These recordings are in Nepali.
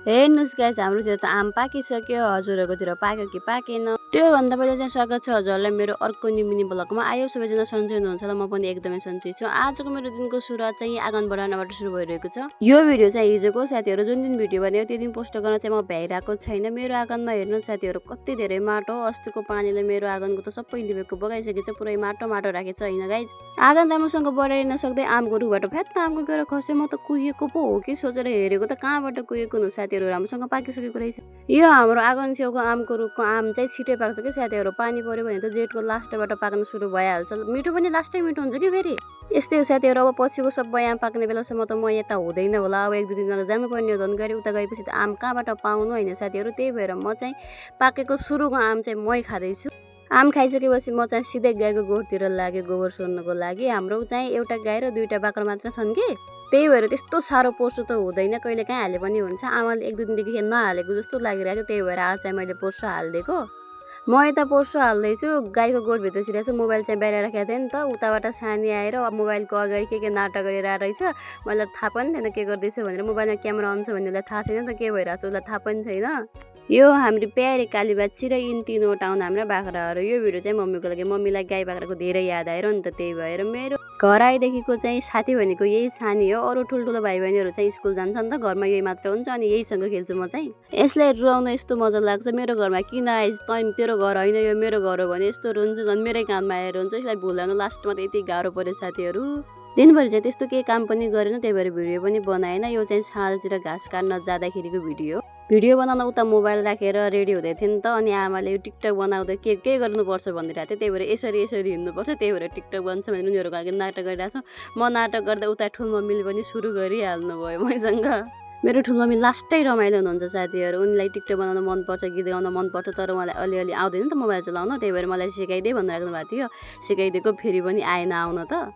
हेर्नुस् गाइस, हाम्रोतिर त आम पाकिसक्यो। हजुरहरुकोतिर पाक्यो कि पाकेन? त्योभन्दा पहिला चाहिँ स्वागत छ हजुरहरुलाई मेरो अर्को मिनी ब्लगमा। आयो सबैजना सन्चै हुनुहुन्छ होला, म पनि एकदमै सन्चै छु। आजको मेरो दिनको सुरुवात चाहिँ आँगन बढाउनबाट सुरु भइरहेको छ। यो भिडियो चाहिँ हिजोको साथीहरु जुन दिन भिडियो बनायो त्यो दिन पोस्ट गर्न चाहिँ म भ्याइरहेको छैन। मेरो आँगनमा हेर्नु साथीहरु कति धेरै माटो, अस्तिको पानीले मेरो आँगनको त सबै लिपेको बगाइसकेछ, पुरै माटो माटो राखेछ हैन गाइस। आँगन राम्रोसँग बढाइ नसक्दै आमको रुखबाट फ्यात्त आमको गएर खस्यो। म त कुहिएको पो हो कि सोचेर हेरेको त कहाँबाट कुहिएको नु साथीहरु, राम्रोसँग पाकिसकेको रहेछ। यो हाम्रो आँगन छेउको आमको रुखको आम चाहिँ छिटै पाक्छ कि साथीहरु। पानी पर्यो भने त जेठको लास्टबाट पाक्न सुरु भइहाल्छ। मिठो पनि लास्टै मिठो हुन्छ कि फेरि। यस्तै हो साथीहरु, अब पछिको सबै आम पाक्ने बेलासम्म त म यता हुँदैन होला। अब एक दुई दिनमा जानुपर्ने हो धनगढी। उता गएपछि त आम कहाँबाट पाउनु हैन साथीहरु। त्यही भएर म चाहिँ पाकेको सुरुको आम चाहिँ मै खाँदैछु। आम खाइसकेपछि म चाहिँ सिधै गाईको गोठतिर लाग्यो गोबर सोर्नको लागि। हाम्रो चाहिँ एउटा गाई र दुईटा बाख्रा मात्र छन् कि, त्यही भएर त्यस्तो साह्रो पोर्सो त हुँदैन। कहिले काहीँ हाले पनि हुन्छ। आमाले एक दुई दिनदेखि नहालेको जस्तो लागिरहेको, त्यही भएर आज चाहिँ मैले पोर्सो हालिदिएको। म यता पोर्सो हाल्दैछु, गाईको गोठभित्र छिरेको छु। मोबाइल चाहिँ बाहिर राखेको थिएँ नि त। उताबाट सानी आएर मोबाइलको अगाडि के नाटक गरिरहेको रहेछ। मलाई थाहा पनि थिएन के गर्दैछ भनेर। मोबाइलमा क्यामेरा अन छ भन्ने उसलाई थाहा छैन नि त के भइरहेको छ, उसलाई थाहा पनि छैन। यो हाम्रो प्यारी काली बाछी र यिन तीनवटा हुन् हाम्रा बाख्राहरू। यो भिडियो चाहिँ मम्मीको लागि, मम्मीलाई गाई बाख्राको धेरै याद आएर नि त, त्यही भएर। मेरो घर आइदेखिको चाहिँ साथी भनेको यही सानी हो। अरू ठुल्ठुलो भाइ बहिनीहरू चाहिँ स्कुल जान्छ नि त, घरमा यही मात्र हुन्छ। अनि यहीसँग खेल्छु म चाहिँ। यसलाई रुवाउन यस्तो मजा लाग्छ। मेरो घरमा किन आइस त, तेरो घर होइन यो मेरो घर हो भने यस्तो रुन्छ, झन् मेरै कानमा आएर हुन्छ। यसलाई भुलाउनु लास्टमा त यति गाह्रो पर्यो साथीहरू। दिनभरि चाहिँ त्यस्तो केही काम पनि गरेन, त्यही भएर भिडियो पनि बनाएन। यो चाहिँ साँझतिर घाँस काट्न जाँदाखेरिको भिडियो बनाउन उता मोबाइल राखेर रेडी हुँदै थिएँ नि त। अनि आमाले यो टिकटक बनाउँदा के गर्नुपर्छ भनिरहेको थियो, त्यही भएर यसरी हिँड्नुपर्छ, त्यही भएर टिकटक बन्छ भने उनीहरूको लागि नाटक गरिरहेको छ। म नाटक गर्दा उता ठुलमम्मीले पनि सुरु गरिहाल्नु भयो मैसँग। मेरो ठुलमम्मी लास्टै रमाइलो हुनुहुन्छ साथीहरू। उनीलाई टिकटक बनाउन मनपर्छ, गीत गाउन मनपर्छ, तर उहाँलाई अलिअलि आउँदैन नि त मोबाइल चलाउन। त्यही भएर मलाई सिकाइदिए भनिराख्नु भएको थियो। सिकाइदिएको, फेरि पनि आएन आउन त।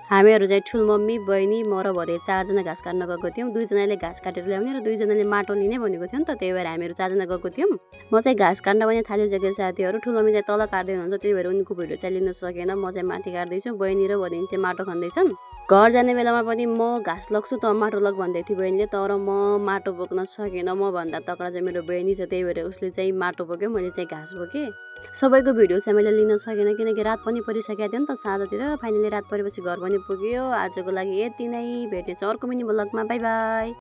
हामीहरू चाहिँ ठुलमम्मी, बहिनी, म र भरे चारजना घाँस काट्न गएको थियौँ। दुईजनाले घाँस काटेर ल्याउने र दुईजनाले माटो लिने भनेको थियो नि त, त्यही भएर हामीहरू चारजना गएको थियौँ। म चाहिँ घाँस काट्न पनि थालिसकेँ साथीहरू। ठुलमम्मी चाहिँ तल काट्दै हुनुहुन्छ, त्यही भएर उनीको भिडियो चाहिँ लिन सकेन। म चाहिँ माथि काट्दैछु, बहिनी र भनिनी चाहिँ माटो खन्दैछन्। घर जाने बेलामा पनि म घाँस लग्छु त माटो लग भन्दै थिएँ बहिनीले, तर म माटो बोक्न सकेन। म भन्दा तक्रा चाहिँ मेरो बहिनी छ, त्यही भएर उसले चाहिँ माटो बोक्यो, मैले चाहिँ घाँस बोकेँ। सबैको भिडियो चाहिँ मैले लिन सकेन किनकि रात पनि परिसकेको थियो नि त साँझतिर। फाइनली रात परेपछि घर पनि पुग्यो। आजको लागि यति नै, भेट्नेछु अर्को मिनी ब्लगमा। By by.